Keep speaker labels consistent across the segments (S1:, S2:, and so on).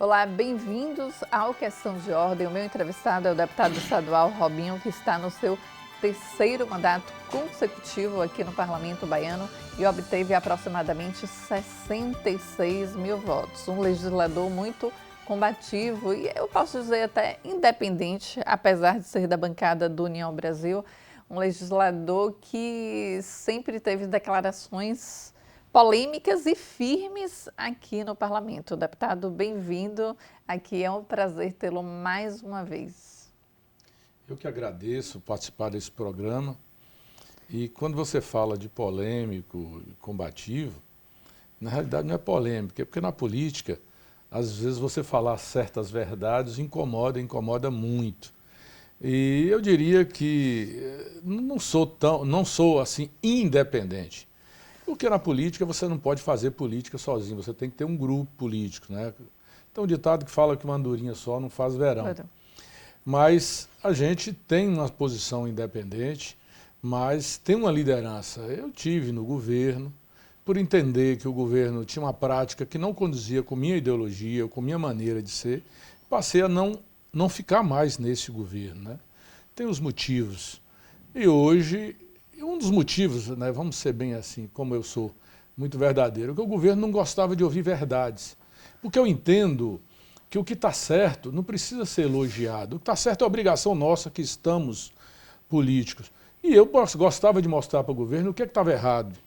S1: Olá, bem-vindos ao Questão de Ordem. O meu entrevistado é o deputado estadual Robinho, que está no seu terceiro mandato consecutivo aqui no Parlamento Baiano e obteve aproximadamente 66 mil votos. Um legislador muito combativo e eu posso dizer até independente, apesar de ser da bancada do União Brasil, um legislador que sempre teve declarações polêmicas e firmes aqui no Parlamento. Deputado, bem-vindo. Aqui é um prazer tê-lo mais uma vez.
S2: Eu que agradeço participar desse programa. E quando você fala de polêmico e combativo, na realidade não é polêmica, é porque na política, às vezes você falar certas verdades incomoda muito. E eu diria que não sou assim independente. Porque na política você não pode fazer política sozinho, você tem que ter um grupo político, né? Tem um ditado que fala que uma andorinha só não faz verão. Mas a gente tem uma posição independente, mas tem uma liderança. Eu tive no governo, por entender que o governo tinha uma prática que não condizia com minha ideologia, com minha maneira de ser, passei a não ficar mais nesse governo, né? Tem os motivos. E hoje, um dos motivos, né, vamos ser bem assim, como eu sou muito verdadeiro, é que o governo não gostava de ouvir verdades. Porque eu entendo que o que está certo não precisa ser elogiado. O que está certo é a obrigação nossa que estamos políticos. E eu gostava de mostrar para o governo o que estava errado.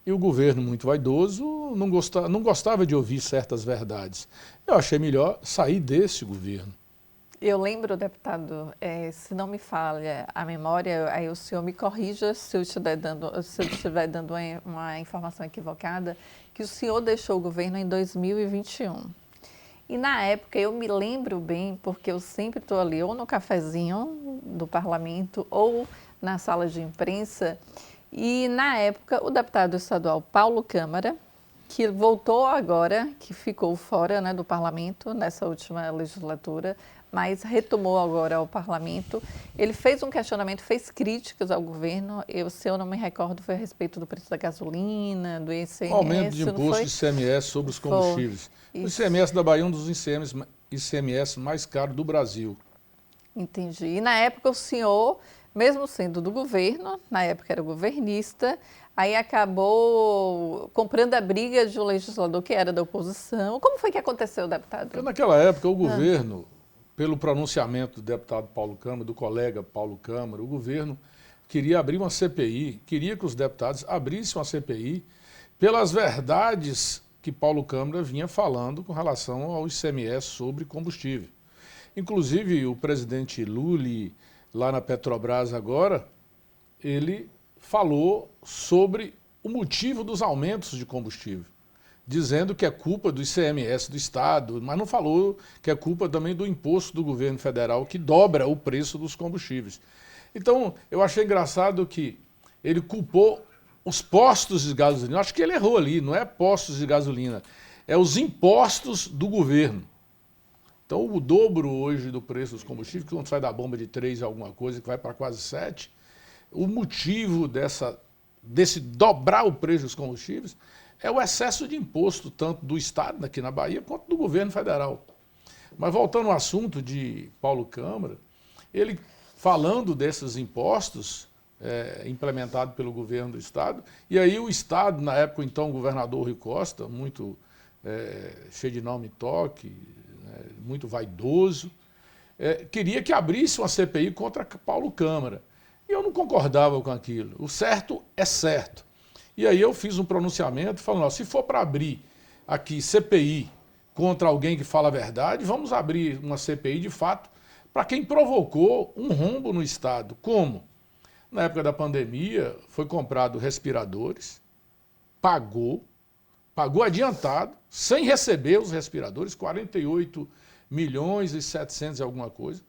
S2: E o governo, muito vaidoso, não gostava de ouvir certas verdades. Eu achei melhor sair desse governo.
S1: Eu lembro, deputado, se não me falha a memória, aí o senhor me corrija se eu estiver dando uma informação equivocada, que o senhor deixou o governo em 2021. E na época eu me lembro bem, porque eu sempre estou ali ou no cafezinho do parlamento ou na sala de imprensa, e na época o deputado estadual Paulo Câmara, que voltou agora, que ficou fora, né, do parlamento nessa última legislatura, mas retomou agora ao parlamento. Ele fez um questionamento, fez críticas ao governo. Se eu não me recordo, foi a respeito do preço da gasolina, do ICMS.
S2: O aumento de
S1: não
S2: imposto
S1: foi?
S2: de ICMS sobre os
S1: Foi.
S2: combustíveis. O
S1: Isso.
S2: ICMS da Bahia é um dos ICMS mais caros do Brasil.
S1: Entendi. E na época o senhor, mesmo sendo do governo, na época era governista, aí acabou comprando a briga de um legislador que era da oposição. Como foi que aconteceu, deputado?
S2: Porque naquela época o governo, pelo pronunciamento do deputado Paulo Câmara, do colega Paulo Câmara, o governo queria abrir uma CPI, queria que os deputados abrissem uma CPI pelas verdades que Paulo Câmara vinha falando com relação ao ICMS sobre combustível. Inclusive o presidente Lula, lá na Petrobras agora, ele falou sobre o motivo dos aumentos de combustível, dizendo que é culpa do ICMS do Estado, mas não falou que é culpa também do imposto do governo federal, que dobra o preço dos combustíveis. Então, eu achei engraçado que ele culpou os postos de gasolina. Eu acho que ele errou ali, não é postos de gasolina, é os impostos do governo. Então, o dobro hoje do preço dos combustíveis, que quando sai da bomba de 3 alguma coisa, que vai para quase 7, o motivo desse dobrar o preço dos combustíveis é o excesso de imposto, tanto do Estado, aqui na Bahia, quanto do governo federal. Mas voltando ao assunto de Paulo Câmara, ele falando desses impostos implementados pelo governo do Estado, e aí o Estado, na época, então, o governador Rui Costa, muito cheio de nome e toque, muito vaidoso, queria que abrisse uma CPI contra Paulo Câmara. E eu não concordava com aquilo. O certo é certo. E aí eu fiz um pronunciamento falando, ó, se for para abrir aqui CPI contra alguém que fala a verdade, vamos abrir uma CPI de fato para quem provocou um rombo no Estado. Como? Na época da pandemia foi comprado respiradores, pagou adiantado, sem receber os respiradores, 48 milhões e 700 e alguma coisa.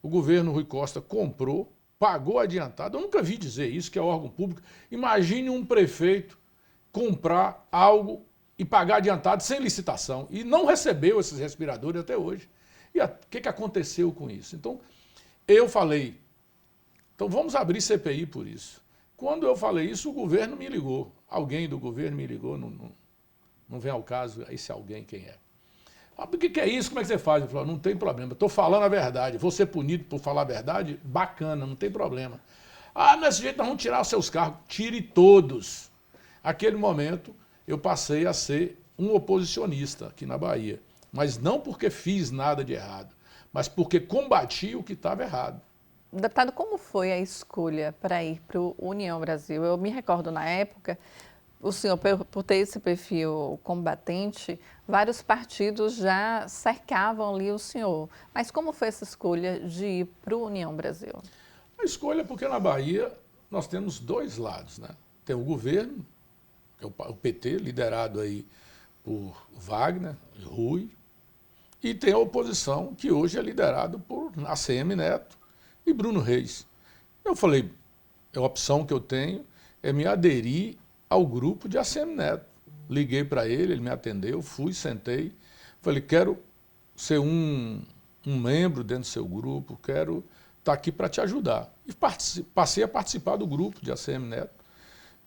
S2: O governo Rui Costa comprou, pagou adiantado. Eu nunca vi dizer isso, que é órgão público. Imagine um prefeito comprar algo e pagar adiantado sem licitação. E não recebeu esses respiradores até hoje. E o que aconteceu com isso? Então, eu falei, então vamos abrir CPI por isso. Quando eu falei isso, o governo me ligou. Alguém do governo me ligou, não vem ao caso esse alguém quem é. Ah, o que é isso? Como é que você faz? Eu falei, não tem problema, estou falando a verdade. Vou ser punido por falar a verdade? Bacana, não tem problema. Ah, desse jeito nós vamos tirar os seus cargos. Tire todos. Naquele momento, eu passei a ser um oposicionista aqui na Bahia. Mas não porque fiz nada de errado, mas porque combati o que estava errado.
S1: Deputado, como foi a escolha para ir para o União Brasil? Eu me recordo na época, o senhor, por ter esse perfil combatente, vários partidos já cercavam ali o senhor. Mas como foi essa escolha de ir para o União Brasil?
S2: A escolha é porque na Bahia nós temos dois lados, né? Tem o governo, que é o PT, liderado aí por Wagner e Rui, e tem a oposição, que hoje é liderado por ACM Neto e Bruno Reis. Eu falei, a opção que eu tenho é me aderir ao grupo de ACM Neto. Liguei para ele me atendeu, fui, sentei, falei, quero ser um membro dentro do seu grupo, quero estar aqui para te ajudar. E passei a participar do grupo de ACM Neto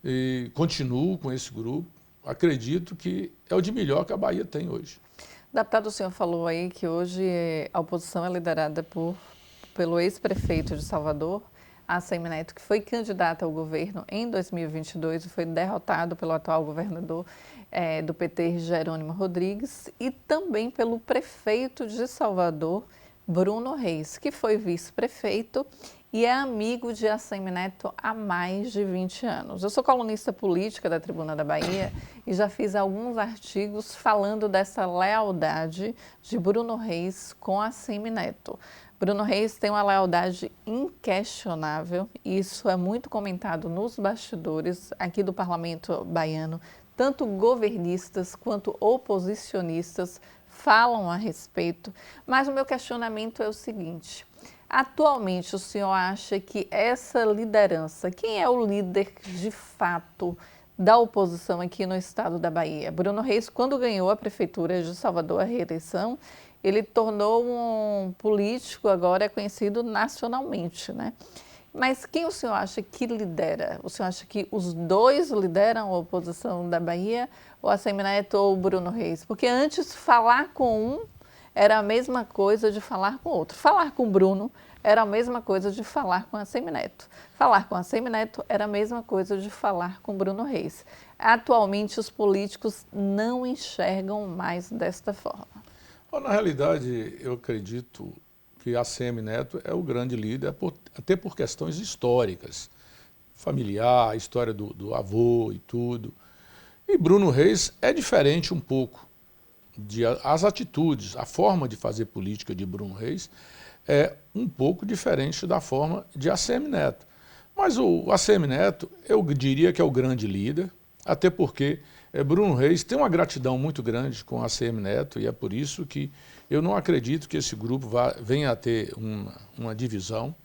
S2: e continuo com esse grupo. Acredito que é o de melhor que a Bahia tem hoje.
S1: Deputado, o senhor falou aí que hoje a oposição é liderada pelo ex-prefeito de Salvador, ACM Neto, que foi candidato ao governo em 2022 e foi derrotado pelo atual governador do PT, Jerônimo Rodrigues, e também pelo prefeito de Salvador, Bruno Reis, que foi vice-prefeito e é amigo de ACM Neto há mais de 20 anos. Eu sou colunista política da Tribuna da Bahia e já fiz alguns artigos falando dessa lealdade de Bruno Reis com ACM Neto. Bruno Reis tem uma lealdade inquestionável e isso é muito comentado nos bastidores aqui do Parlamento baiano. Tanto governistas quanto oposicionistas falam a respeito, mas o meu questionamento é o seguinte: atualmente o senhor acha que essa liderança, quem é o líder de fato da oposição aqui no estado da Bahia? Bruno Reis, quando ganhou a prefeitura de Salvador, a reeleição, ele tornou um político, agora é conhecido nacionalmente, né? Mas quem o senhor acha que lidera? O senhor acha que os dois lideram a oposição da Bahia, ou ACM Neto ou o Bruno Reis? Porque antes falar com um era a mesma coisa de falar com outro. Falar com o Bruno era a mesma coisa de falar com a ACM Neto. Falar com a ACM Neto era a mesma coisa de falar com Bruno Reis. Atualmente os políticos não enxergam mais desta forma.
S2: Na realidade, eu acredito que a ACM Neto é o grande líder, até por questões históricas, familiar, a história do avô e tudo. E Bruno Reis é diferente um pouco. As atitudes, a forma de fazer política de Bruno Reis é um pouco diferente da forma de ACM Neto. Mas o ACM Neto, eu diria que é o grande líder, até porque Bruno Reis tem uma gratidão muito grande com a ACM Neto e é por isso que eu não acredito que esse grupo venha a ter uma divisão.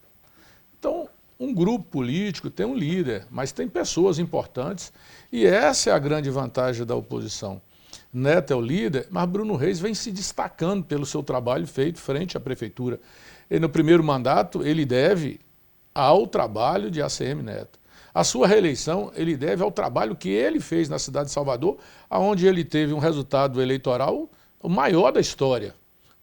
S2: Então, um grupo político tem um líder, mas tem pessoas importantes e essa é a grande vantagem da oposição. Neto é o líder, mas Bruno Reis vem se destacando pelo seu trabalho feito frente à prefeitura. E no primeiro mandato, ele deve ao trabalho de ACM Neto. A sua reeleição, ele deve ao trabalho que ele fez na cidade de Salvador, onde ele teve um resultado eleitoral o maior da história,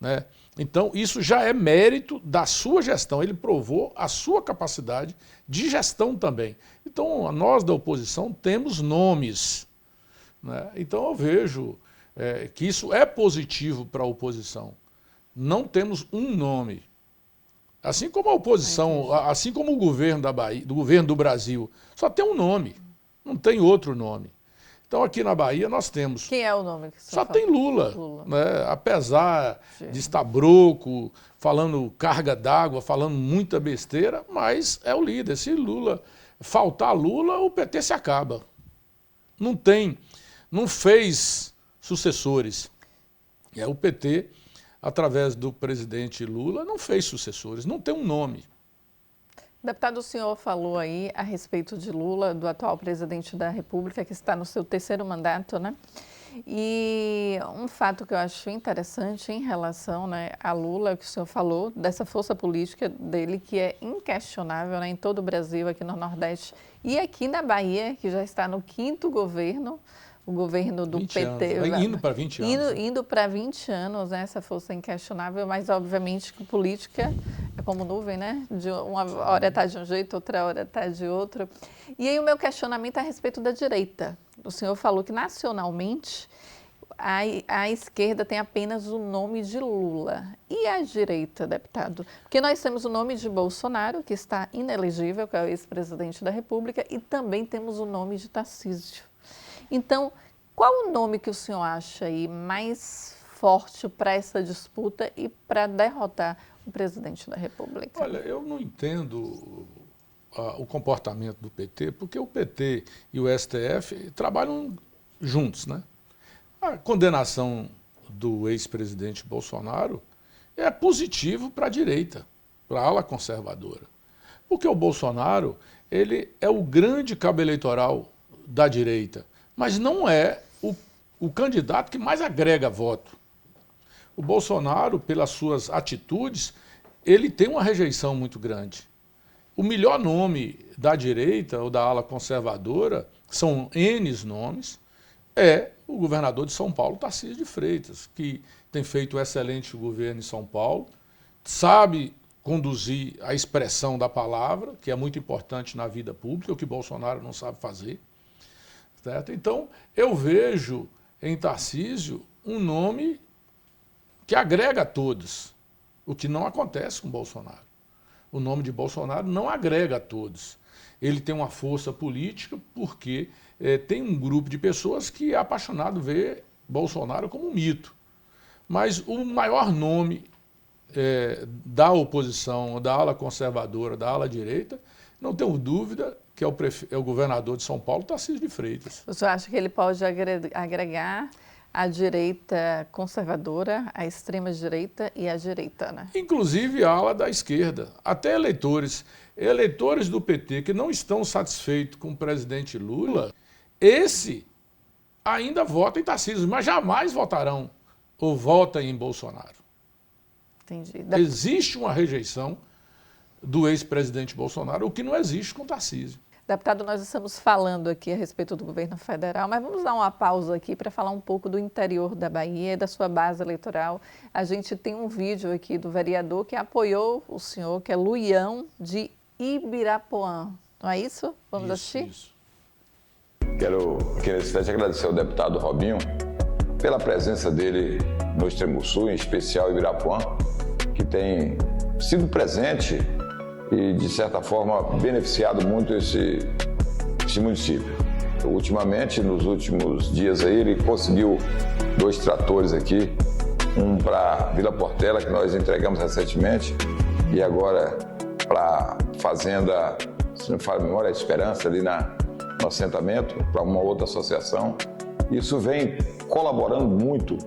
S2: né? Então, isso já é mérito da sua gestão. Ele provou a sua capacidade de gestão também. Então, nós da oposição temos nomes, né? Então, eu vejo que isso é positivo para a oposição. Não temos um nome. Assim como a oposição, assim como o governo da Bahia, do governo do Brasil, só tem um nome, não tem outro nome. Então aqui na Bahia nós temos...
S1: Quem é o nome que você
S2: Só
S1: fala?
S2: tem Lula. Né? Apesar de estar broco, falando carga d'água, falando muita besteira, mas é o líder. Se Lula faltar Lula, o PT se acaba. Não fez sucessores. O PT... através do presidente Lula, não fez sucessores, não tem um nome.
S1: Deputado, o senhor falou aí a respeito de Lula, do atual presidente da República, que está no seu terceiro mandato, né? E um fato que eu acho interessante em relação, né, a Lula, que o senhor falou, dessa força política dele, que é inquestionável, né, em todo o Brasil, aqui no Nordeste e aqui na Bahia, que já está no 5º governo, o governo do
S2: 20
S1: PT.
S2: anos, indo para 20 anos.
S1: Indo para 20 anos, né? Essa força inquestionável, mas obviamente que política é como nuvem, né? De uma hora está de um jeito, outra hora está de outro. E aí o meu questionamento é a respeito da direita. O senhor falou que nacionalmente a esquerda tem apenas o nome de Lula. E a direita, deputado? Porque nós temos o nome de Bolsonaro, que está inelegível, que é o ex-presidente da República, e também temos o nome de Tarcísio. Então, qual o nome que o senhor acha aí mais forte para essa disputa e para derrotar o presidente da República?
S2: Olha, eu não entendo o comportamento do PT, porque o PT e o STF trabalham juntos, né? A condenação do ex-presidente Bolsonaro é positivo para a direita, para a ala conservadora. Porque o Bolsonaro, ele é o grande cabo eleitoral da direita, mas não é o candidato que mais agrega voto. O Bolsonaro, pelas suas atitudes, ele tem uma rejeição muito grande. O melhor nome da direita ou da ala conservadora, são N nomes, é o governador de São Paulo, Tarcísio de Freitas, que tem feito um excelente governo em São Paulo, sabe conduzir a expressão da palavra, que é muito importante na vida pública, o que Bolsonaro não sabe fazer. Certo? Então, eu vejo em Tarcísio um nome que agrega a todos, o que não acontece com Bolsonaro. O nome de Bolsonaro não agrega a todos. Ele tem uma força política porque tem um grupo de pessoas que é apaixonado ver Bolsonaro como um mito. Mas o maior nome da oposição, da ala conservadora, da ala direita, não tenho dúvida que é o governador de São Paulo, Tarcísio de Freitas.
S1: O senhor acha que ele pode agregar a direita conservadora, a extrema-direita e a direita, né?
S2: Inclusive a ala da esquerda. Até eleitores do PT que não estão satisfeitos com o presidente Lula, esse ainda vota em Tarcísio, mas jamais votarão ou votam em Bolsonaro.
S1: Entendi.
S2: Existe uma rejeição do ex-presidente Bolsonaro, o que não existe com Tarcísio.
S1: Deputado, nós estamos falando aqui a respeito do governo federal, mas vamos dar uma pausa aqui para falar um pouco do interior da Bahia e da sua base eleitoral. A gente tem um vídeo aqui do vereador que apoiou o senhor, que é Luião, de Ibirapuã. Não é isso? Vamos assistir?
S3: Isso. Quero aqui nesse instante agradecer ao deputado Robinho pela presença dele no Extremo Sul, em especial Ibirapuã, que tem sido presente e, de certa forma, beneficiado muito esse município. Ultimamente, nos últimos dias aí, ele conseguiu 2 tratores aqui, um para Vila Portela, que nós entregamos recentemente, e agora para Fazenda, se não me falha a memória, Esperança, ali no assentamento, para uma outra associação. Isso vem colaborando muito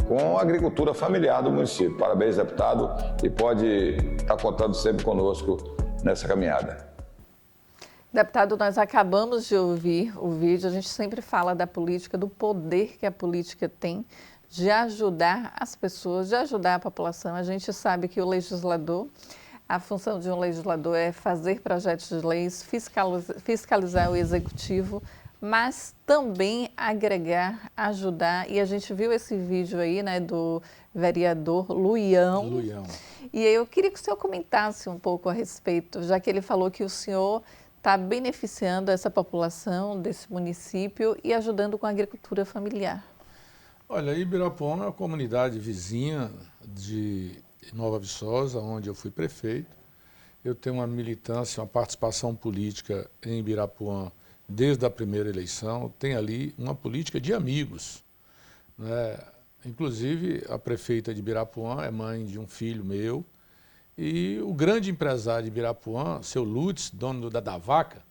S3: com a agricultura familiar do município. Parabéns, deputado, e pode estar contando sempre conosco nessa caminhada.
S1: Deputado, nós acabamos de ouvir o vídeo, a gente sempre fala da política, do poder que a política tem de ajudar as pessoas, de ajudar a população. A gente sabe que o legislador, a função de um legislador é fazer projetos de leis, fiscalizar o executivo, mas também agregar, ajudar. E a gente viu esse vídeo aí, né, do vereador Luião. E eu queria que o senhor comentasse um pouco a respeito, já que ele falou que o senhor está beneficiando essa população desse município e ajudando com a agricultura familiar.
S2: Olha, Ibirapuã é uma comunidade vizinha de Nova Viçosa, onde eu fui prefeito. Eu tenho uma militância, uma participação política em Ibirapuã desde a primeira eleição. Tem ali uma política de amigos, né? Inclusive, a prefeita de Ibirapuã é mãe de um filho meu. E o grande empresário de Ibirapuã, seu Lutz, dono da Davaca,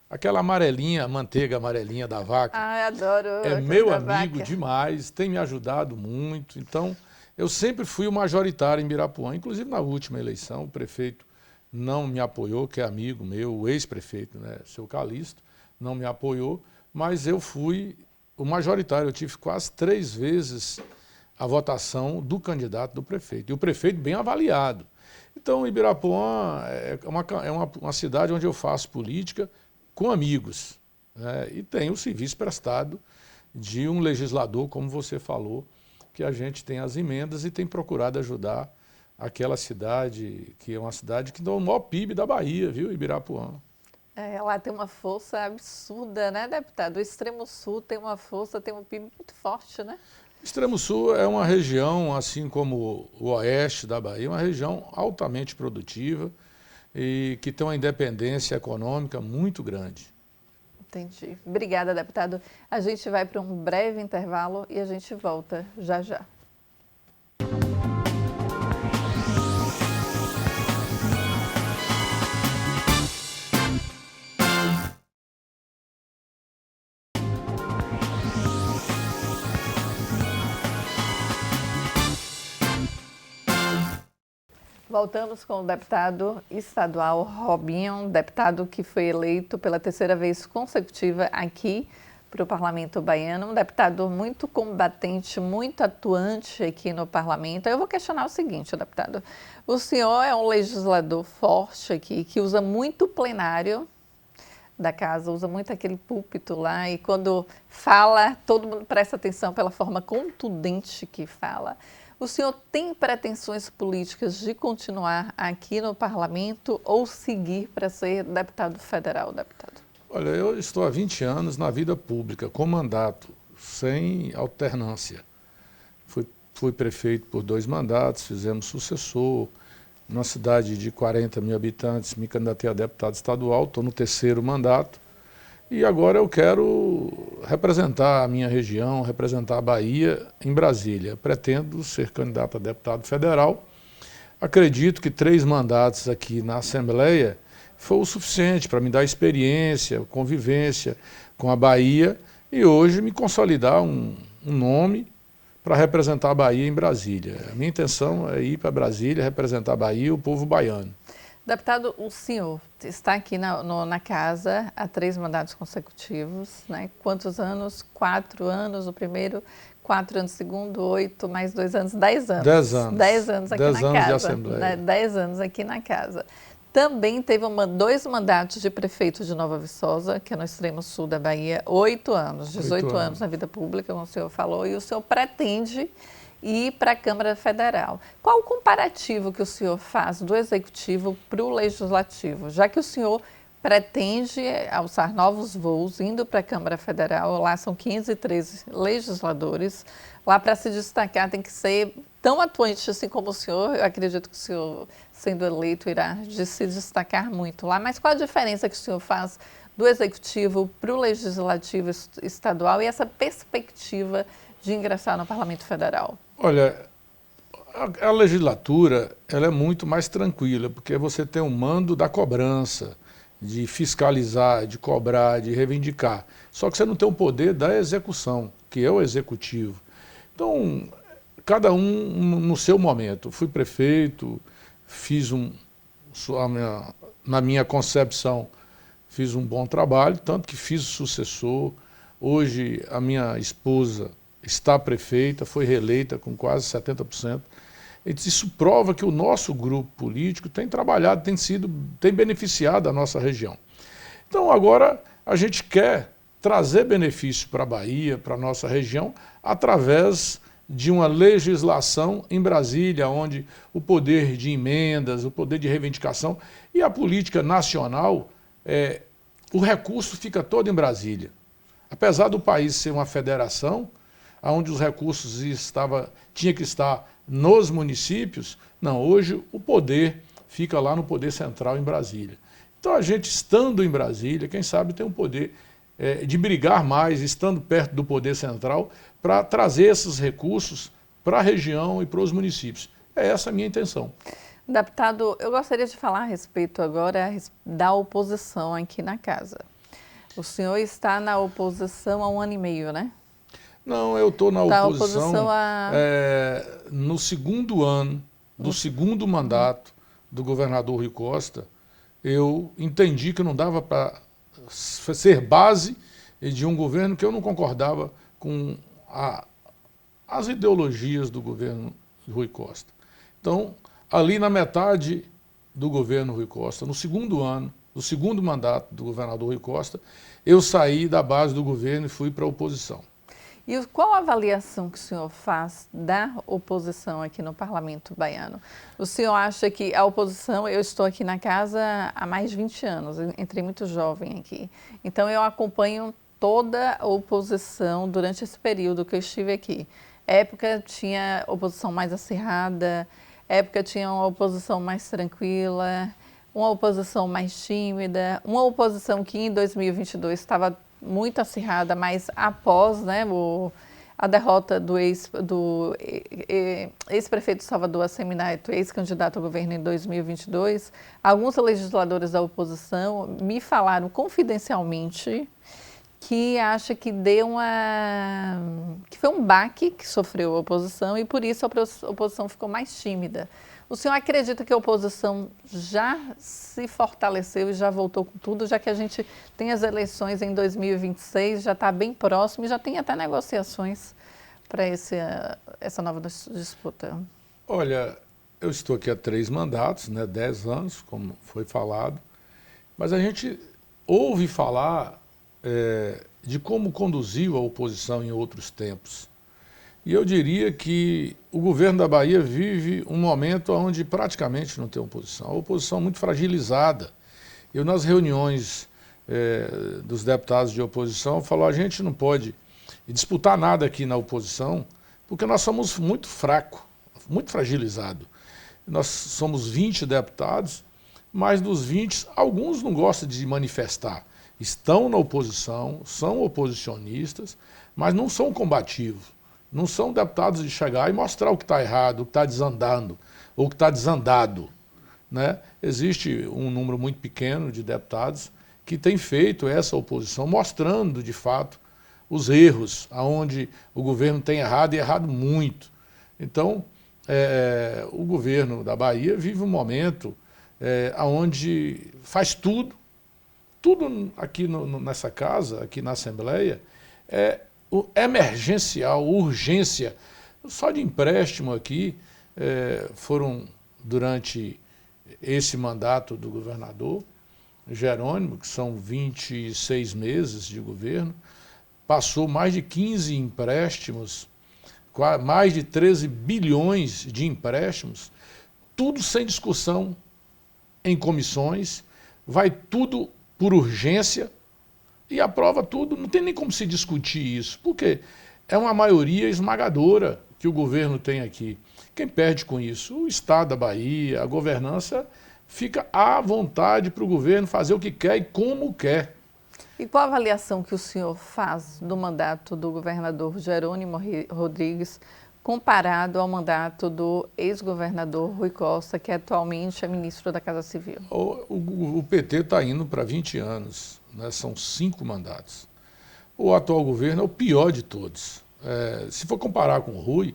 S2: aquela amarelinha, manteiga amarelinha da vaca.
S1: Ah, adoro.
S2: É meu amigo demais, tem me ajudado muito. Então, eu sempre fui o majoritário em Ibirapuã. Inclusive, na última eleição, o prefeito não me apoiou, que é amigo meu, o ex-prefeito, né, seu Calixto, não me apoiou, mas eu fui o majoritário. Eu tive quase 3 vezes a votação do candidato do prefeito. E o prefeito bem avaliado. Então, Ibirapuã é uma cidade onde eu faço política com amigos, né? E tenho o serviço prestado de um legislador, como você falou, que a gente tem as emendas e tem procurado ajudar aquela cidade, que é uma cidade que dá o maior PIB da Bahia, viu, Ibirapuã.
S1: Lá tem uma força absurda, né, deputado? O Extremo Sul tem uma força, tem um PIB muito forte, né?
S2: O Extremo Sul é uma região, assim como o oeste da Bahia, uma região altamente produtiva e que tem uma independência econômica muito grande.
S1: Entendi. Obrigada, deputado. A gente vai para um breve intervalo e a gente volta já já. Voltamos com o deputado estadual Robinho, deputado que foi eleito pela terceira vez consecutiva aqui para o Parlamento Baiano, um deputado muito combatente, muito atuante aqui no Parlamento. Eu vou questionar o seguinte, deputado, o senhor é um legislador forte aqui, que usa muito o plenário da casa, usa muito aquele púlpito lá e quando fala, todo mundo presta atenção pela forma contundente que fala. O senhor tem pretensões políticas de continuar aqui no Parlamento ou seguir para ser deputado federal, deputado?
S2: Olha, eu estou há 20 anos na vida pública, com mandato, sem alternância. Fui prefeito por 2 mandatos, fizemos sucessor. Numa cidade de 40 mil habitantes, me candidatei a deputado estadual, estou no 3º mandato. E agora eu quero representar a minha região, representar a Bahia em Brasília. Pretendo ser candidato a deputado federal. Acredito que 3 mandatos aqui na Assembleia foi o suficiente para me dar experiência, convivência com a Bahia e hoje me consolidar um nome para representar a Bahia em Brasília. A minha intenção é ir para Brasília, representar a Bahia e o povo baiano.
S1: Deputado, o senhor está aqui na casa há 3 mandatos consecutivos, né? Quantos anos? 4 anos o primeiro, 4 anos o segundo, 8, mais 2 anos, 10 anos.
S2: 10 anos.
S1: 10 anos aqui
S2: 10
S1: na
S2: anos
S1: casa.
S2: de Assembleia.
S1: Né? 10 anos aqui na casa. Também teve 2 mandatos de prefeito de Nova Viçosa, que é no extremo sul da Bahia, 8 anos, 18 anos na vida pública, como o senhor falou, e o senhor pretende ir para a Câmara Federal. Qual o comparativo que o senhor faz do Executivo para o Legislativo? Já que o senhor pretende alçar novos voos, indo para a Câmara Federal, lá são 513 legisladores, lá para se destacar tem que ser tão atuante assim como o senhor, eu acredito que o senhor, sendo eleito, irá se destacar muito lá. Mas qual a diferença que o senhor faz do Executivo para o Legislativo estadual e essa perspectiva de ingressar no Parlamento Federal?
S2: Olha, a legislatura ela é muito mais tranquila, porque você tem um mando da cobrança, de fiscalizar, de cobrar, de reivindicar. Só que você não tem o poder da execução, que é o executivo. Então, cada um no seu momento. Fui prefeito, fiz na minha concepção, fiz um bom trabalho, tanto que fiz o sucessor. Hoje a minha esposa está prefeita, foi reeleita com quase 70%. Isso prova que o nosso grupo político tem trabalhado, tem beneficiado a nossa região. Então agora a gente quer trazer benefício para a Bahia, para a nossa região, através de uma legislação em Brasília, onde o poder de emendas, o poder de reivindicação e a política nacional, o recurso fica todo em Brasília. Apesar do país ser uma federação, onde os recursos tinha que estar nos municípios, não, hoje o poder fica lá no poder central em Brasília. Então a gente estando em Brasília, quem sabe tem um poder de brigar mais, estando perto do poder central, para trazer esses recursos para a região e para os municípios. É essa a minha intenção.
S1: Deputado, eu gostaria de falar a respeito agora da oposição aqui na casa. O senhor está na oposição há 1 ano e meio, né?
S2: Não, eu estou na oposição no 2º ano do 2º mandato do governador Rui Costa. Eu entendi que não dava para ser base de um governo que eu não concordava com as ideologias do governo Rui Costa. Então, ali na metade do governo Rui Costa, no 2º ano, do 2º mandato do governador Rui Costa, eu saí da base do governo e fui para a oposição.
S1: E qual a avaliação que o senhor faz da oposição aqui no Parlamento baiano? O senhor acha que a oposição, eu estou aqui na casa há mais de 20 anos, entrei muito jovem aqui, então eu acompanho toda a oposição durante esse período que eu estive aqui. Época tinha oposição mais acirrada, época tinha uma oposição mais tranquila, uma oposição mais tímida, uma oposição que em 2022 estava muito acirrada, mas após, né, a derrota do ex-prefeito de Salvador, Assemineto, ex-candidato ao governo em 2022, alguns legisladores da oposição me falaram confidencialmente que acha que que foi um baque que sofreu a oposição e por isso a oposição ficou mais tímida. O senhor acredita que a oposição já se fortaleceu e já voltou com tudo, já que a gente tem as eleições em 2026, já está bem próximo e já tem até negociações para essa nova disputa?
S2: Olha, eu estou aqui há 3 mandatos, né, 10 anos, como foi falado, mas a gente ouve falar de como conduziu a oposição em outros tempos. E eu diria que o governo da Bahia vive um momento onde praticamente não tem oposição. A oposição muito fragilizada. Eu, nas reuniões dos deputados de oposição, falo, a gente não pode disputar nada aqui na oposição, porque nós somos muito fracos, muito fragilizados. Nós somos 20 deputados, mas dos 20, alguns não gostam de manifestar. Estão na oposição, são oposicionistas, mas não são combativos. Não são deputados de chegar e mostrar o que está errado, o que está desandando, ou o que está desandado, né? Existe um número muito pequeno de deputados que tem feito essa oposição, mostrando, de fato, os erros, aonde o governo tem errado e errado muito. Então, o governo da Bahia vive um momento onde faz tudo aqui nessa casa, aqui na Assembleia, emergencial, urgência. Só de empréstimo aqui, foram, durante esse mandato do governador Jerônimo, que são 26 meses de governo, passou mais de 15 empréstimos, mais de 13 bilhões de empréstimos, tudo sem discussão em comissões, vai tudo por urgência, e aprova tudo, não tem nem como se discutir isso, porque é uma maioria esmagadora que o governo tem aqui. Quem perde com isso? O Estado da Bahia, a governança fica à vontade para o governo fazer o que quer e como quer.
S1: E qual a avaliação que o senhor faz do mandato do governador Jerônimo Rodrigues comparado ao mandato do ex-governador Rui Costa, que atualmente é ministro da Casa Civil?
S2: O PT está indo para 20 anos. Né, são 5 mandatos. O atual governo é o pior de todos. Se for comparar com o Rui,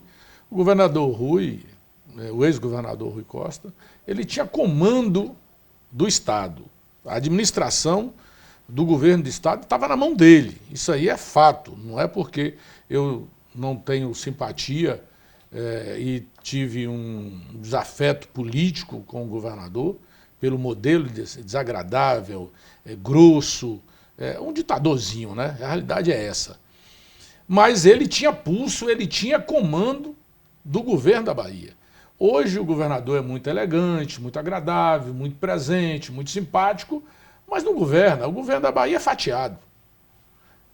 S2: o governador Rui, o ex-governador Rui Costa, ele tinha comando do Estado. A administração do governo do Estado estava na mão dele. Isso aí é fato. Não é porque eu não tenho simpatia e tive um desafeto político com o governador, pelo modelo desagradável, grosso, um ditadorzinho, né? A realidade é essa. Mas ele tinha pulso, ele tinha comando do governo da Bahia. Hoje o governador é muito elegante, muito agradável, muito presente, muito simpático, mas não governa. O governo da Bahia é fatiado.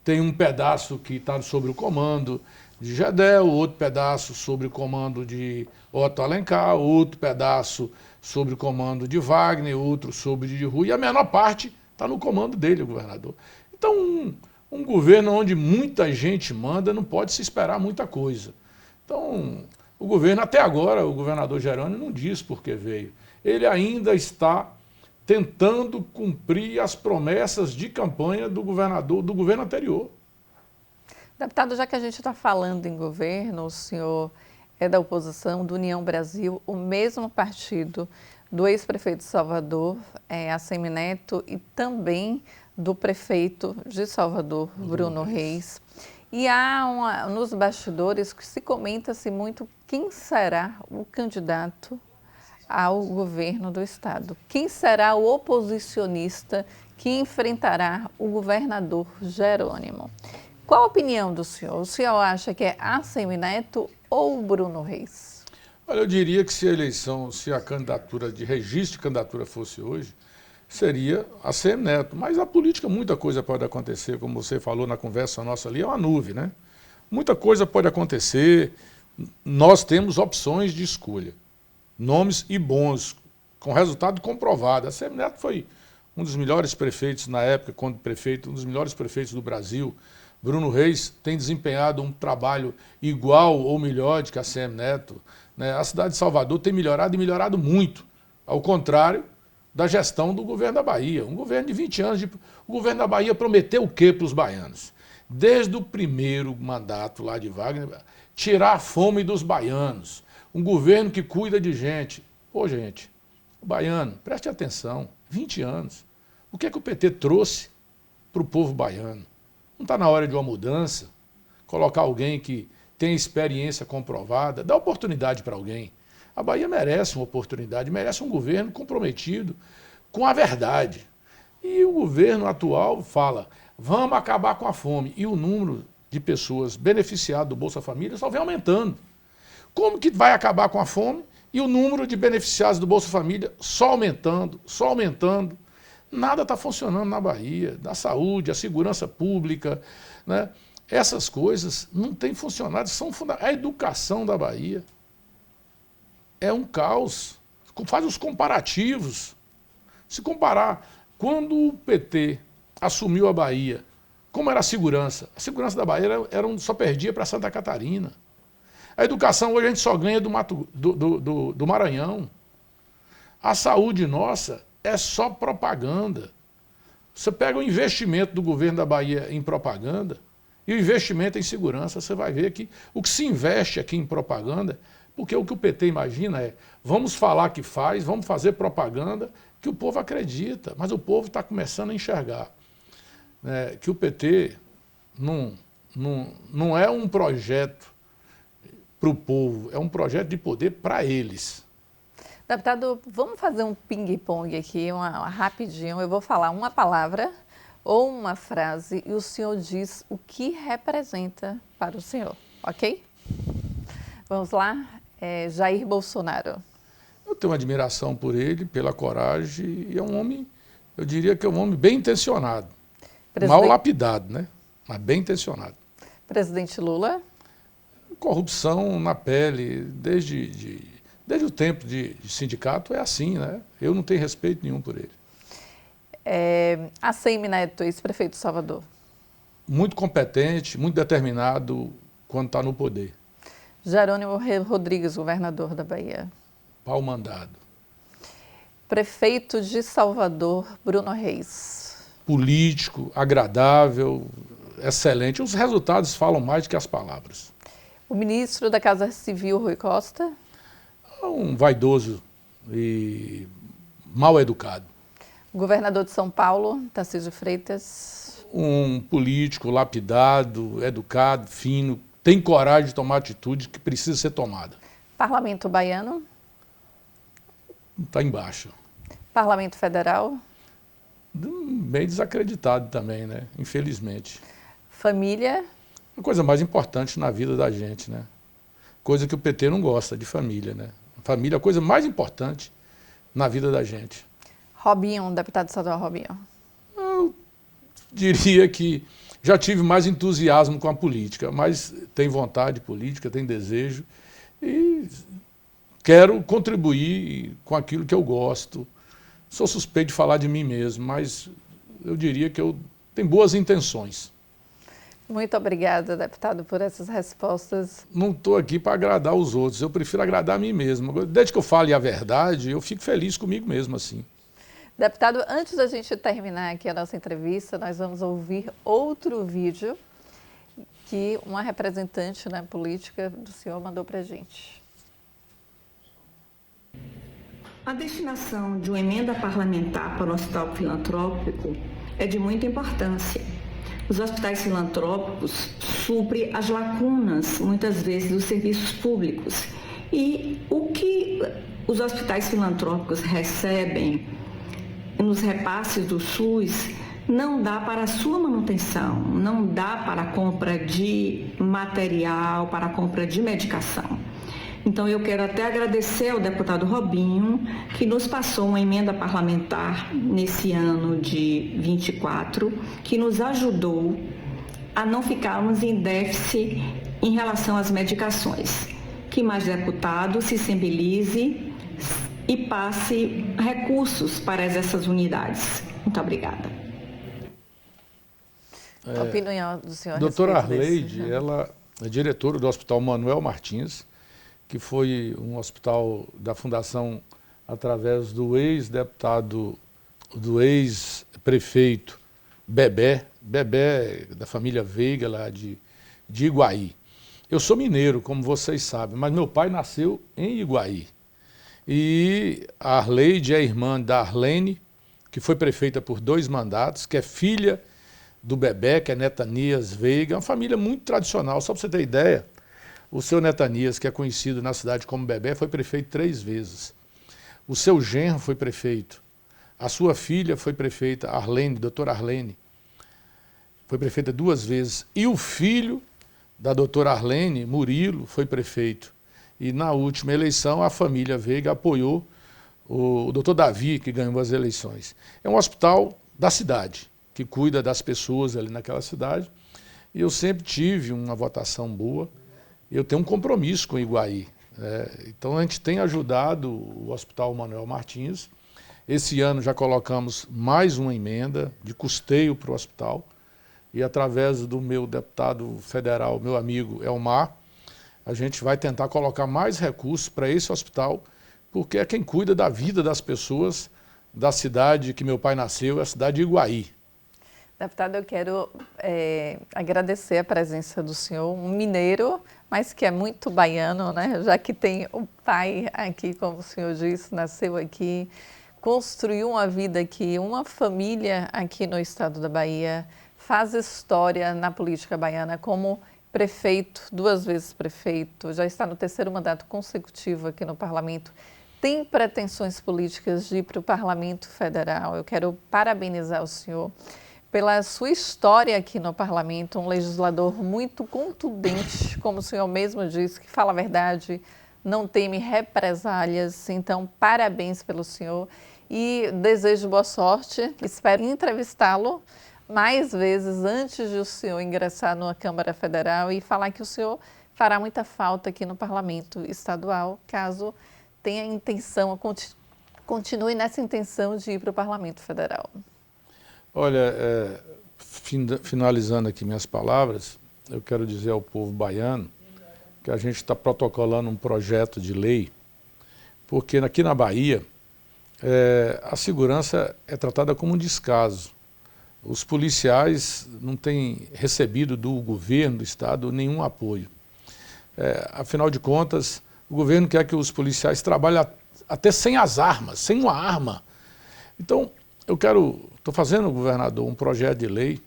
S2: Tem um pedaço que está sob o comando de Gedel, outro pedaço sob o comando de Otto Alencar, outro pedaço sob o comando de Wagner, outro sob de Rui, e a menor parte está no comando dele, o governador. Então, um governo onde muita gente manda, não pode se esperar muita coisa. Então, o governo, até agora, o governador Jerônimo não diz por que veio. Ele ainda está tentando cumprir as promessas de campanha do governo anterior.
S1: Deputado, já que a gente está falando em governo, o senhor é da oposição, do União Brasil, o mesmo partido do ex-prefeito de Salvador, Assemineto, e também do prefeito de Salvador, Bruno Reis. E há nos bastidores que se comenta-se muito quem será o candidato ao governo do Estado. Quem será o oposicionista que enfrentará o governador Jerônimo? Qual a opinião do senhor? O senhor acha que é ACM Neto ou Bruno Reis?
S2: Olha, eu diria que se a candidatura de registro de candidatura fosse hoje, seria ACM Neto. Mas a política, muita coisa pode acontecer, como você falou na conversa nossa ali, é uma nuvem, né? Muita coisa pode acontecer, nós temos opções de escolha, nomes e bons, com resultado comprovado. ACM Neto foi um dos melhores prefeitos na época, quando prefeito, um dos melhores prefeitos do Brasil. Bruno Reis tem desempenhado um trabalho igual ou melhor do que a ACM Neto, né? A cidade de Salvador tem melhorado e melhorado muito, ao contrário da gestão do governo da Bahia. Um governo de 20 anos, o governo da Bahia prometeu o quê para os baianos? Desde o primeiro mandato lá de Wagner, tirar a fome dos baianos. Um governo que cuida de gente. Ô, gente, o baiano, preste atenção, 20 anos. O que é que o PT trouxe para o povo baiano? Não está na hora de uma mudança? Colocar alguém que tem experiência comprovada, dá oportunidade para alguém. A Bahia merece uma oportunidade, merece um governo comprometido com a verdade. E o governo atual fala, vamos acabar com a fome. E o número de pessoas beneficiadas do Bolsa Família só vem aumentando. Como que vai acabar com a fome e o número de beneficiados do Bolsa Família só aumentando, só aumentando? Nada está funcionando na Bahia, da saúde, a segurança pública, né? Essas coisas não têm funcionado, a educação da Bahia é um caos. Faz os comparativos. Se comparar, quando o PT assumiu a Bahia, como era a segurança? A segurança da Bahia só perdia para Santa Catarina. A educação hoje a gente só ganha do Maranhão. A saúde nossa é só propaganda. Você pega o investimento do governo da Bahia em propaganda e o investimento em segurança, você vai ver que o que se investe aqui em propaganda, porque o que o PT imagina é, vamos falar que faz, vamos fazer propaganda que o povo acredita, mas o povo está começando a enxergar, né, que o PT não é um projeto para o povo, é um projeto de poder para eles.
S1: Deputado, vamos fazer um ping-pong aqui, rapidinho. Eu vou falar uma palavra ou uma frase e o senhor diz o que representa para o senhor, ok? Vamos lá? Jair Bolsonaro.
S2: Eu tenho uma admiração por ele, pela coragem, e é um homem, eu diria que é um homem bem intencionado. Mal lapidado, né? Mas bem intencionado.
S1: Presidente Lula.
S2: Corrupção na pele, desde o tempo de sindicato é assim, né? Eu não tenho respeito nenhum por ele.
S1: ACM Neto, ex-prefeito de Salvador.
S2: Muito competente, muito determinado quando está no poder.
S1: Jerônimo Rodrigues, governador da Bahia.
S2: Pau mandado.
S1: Prefeito de Salvador, Bruno Reis.
S2: Político, agradável, excelente. Os resultados falam mais do que as palavras.
S1: O ministro da Casa Civil, Rui Costa.
S2: Um vaidoso e mal educado.
S1: O governador de São Paulo, Tarcísio Freitas.
S2: Um político lapidado, educado, fino, tem coragem de tomar atitude que precisa ser tomada.
S1: Parlamento baiano.
S2: Está embaixo.
S1: Parlamento federal.
S2: Bem desacreditado também, né? Infelizmente.
S1: Família.
S2: A coisa mais importante na vida da gente, né? Coisa que o PT não gosta, de família, né? Família é a coisa mais importante na vida da gente.
S1: Robinho, deputado estadual Robinho.
S2: Eu diria que já tive mais entusiasmo com a política, mas tenho vontade política, tenho desejo e quero contribuir com aquilo que eu gosto. Sou suspeito de falar de mim mesmo, mas eu diria que eu tenho boas intenções.
S1: Muito obrigada, deputado, por essas respostas.
S2: Não estou aqui para agradar os outros, eu prefiro agradar a mim mesmo. Desde que eu fale a verdade, eu fico feliz comigo mesmo assim.
S1: Deputado, antes da gente terminar aqui a nossa entrevista, nós vamos ouvir outro vídeo que uma representante na política do senhor mandou para a gente.
S4: A destinação de uma emenda parlamentar para o hospital filantrópico é de muita importância. Os hospitais filantrópicos suprem as lacunas, muitas vezes, dos serviços públicos. E o que os hospitais filantrópicos recebem nos repasses do SUS não dá para a sua manutenção, não dá para a compra de material, para a compra de medicação. Então, eu quero até agradecer ao deputado Robinho, que nos passou uma emenda parlamentar nesse ano de 24, que nos ajudou a não ficarmos em déficit em relação às medicações. Que mais deputado se sensibilize e passe recursos para essas unidades. Muito obrigada.
S1: A opinião do senhor.
S2: Doutora Arleide, ela é diretora do Hospital Manuel Martins, que foi um hospital da Fundação através do ex-deputado, do ex-prefeito Bebé da família Veiga, lá de Iguaí. Eu sou mineiro, como vocês sabem, mas meu pai nasceu em Iguaí. E a Arleide é irmã da Arlene, que foi prefeita por 2 mandatos, que é filha do Bebé, que é Netanias Veiga, uma família muito tradicional. Só para você ter ideia, o seu Netanias, que é conhecido na cidade como Bebé, foi prefeito 3 vezes. O seu genro foi prefeito. A sua filha foi prefeita, Arlene, doutora Arlene, foi prefeita 2 vezes. E o filho da doutora Arlene, Murilo, foi prefeito. E na última eleição, a família Veiga apoiou o doutor Davi, que ganhou as eleições. É um hospital da cidade, que cuida das pessoas ali naquela cidade. E eu sempre tive uma votação boa. Eu tenho um compromisso com o Iguaí. Então, a gente tem ajudado o Hospital Manuel Martins. Esse ano já colocamos mais uma emenda de custeio para o hospital. E através do meu deputado federal, meu amigo Elmar, a gente vai tentar colocar mais recursos para esse hospital, porque é quem cuida da vida das pessoas da cidade que meu pai nasceu, a cidade de Iguaí.
S1: Deputado, eu quero agradecer a presença do senhor, um mineiro, mas que é muito baiano, né? Já que tem o pai aqui, como o senhor disse, nasceu aqui, construiu uma vida aqui, uma família aqui no estado da Bahia, faz história na política baiana como prefeito, 2 vezes prefeito, já está no 3º mandato consecutivo aqui no parlamento, tem pretensões políticas de ir para o Parlamento Federal. Eu quero parabenizar o senhor pela sua história aqui no parlamento, um legislador muito contundente, como o senhor mesmo disse, que fala a verdade, não teme represálias. Então, parabéns pelo senhor e desejo boa sorte. Espero entrevistá-lo mais vezes antes de o senhor ingressar na Câmara Federal e falar que o senhor fará muita falta aqui no Parlamento Estadual, caso tenha intenção, continue nessa intenção de ir para o Parlamento Federal.
S2: Olha, finalizando aqui minhas palavras, eu quero dizer ao povo baiano que a gente está protocolando um projeto de lei, porque aqui na Bahia a segurança é tratada como um descaso. Os policiais não têm recebido do governo, do Estado, nenhum apoio. Afinal de contas, o governo quer que os policiais trabalhem até sem as armas, sem uma arma. Então, estou fazendo, governador, um projeto de lei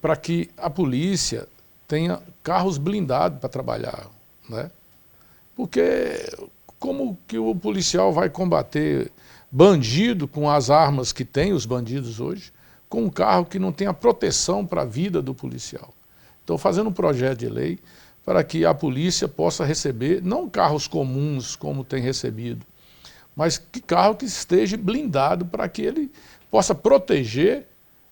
S2: para que a polícia tenha carros blindados para trabalhar, né? Porque como que o policial vai combater bandido com as armas que tem os bandidos hoje, com um carro que não tem a proteção para a vida do policial? Estou fazendo um projeto de lei para que a polícia possa receber, não carros comuns como tem recebido, mas que carro que esteja blindado para que ele possa proteger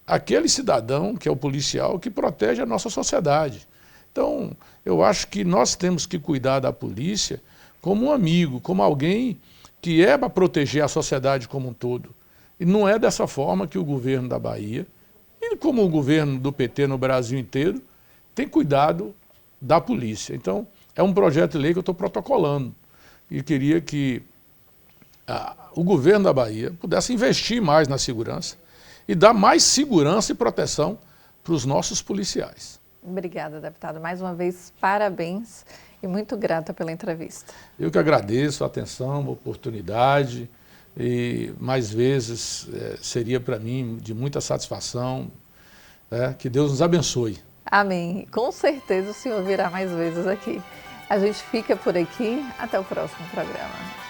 S2: aquele cidadão, que é o policial, que protege a nossa sociedade. Então, eu acho que nós temos que cuidar da polícia como um amigo, como alguém que é para proteger a sociedade como um todo. E não é dessa forma que o governo da Bahia, e como o governo do PT no Brasil inteiro, tem cuidado da polícia. Então, é um projeto de lei que eu estou protocolando. E queria que o governo da Bahia pudesse investir mais na segurança e dar mais segurança e proteção para os nossos policiais.
S1: Obrigada, deputado. Mais uma vez, parabéns e muito grata pela entrevista.
S2: Eu que agradeço a atenção, a oportunidade e mais vezes seria para mim de muita satisfação. Que Deus nos abençoe.
S1: Amém. Com certeza o senhor virá mais vezes aqui. A gente fica por aqui. Até o próximo programa.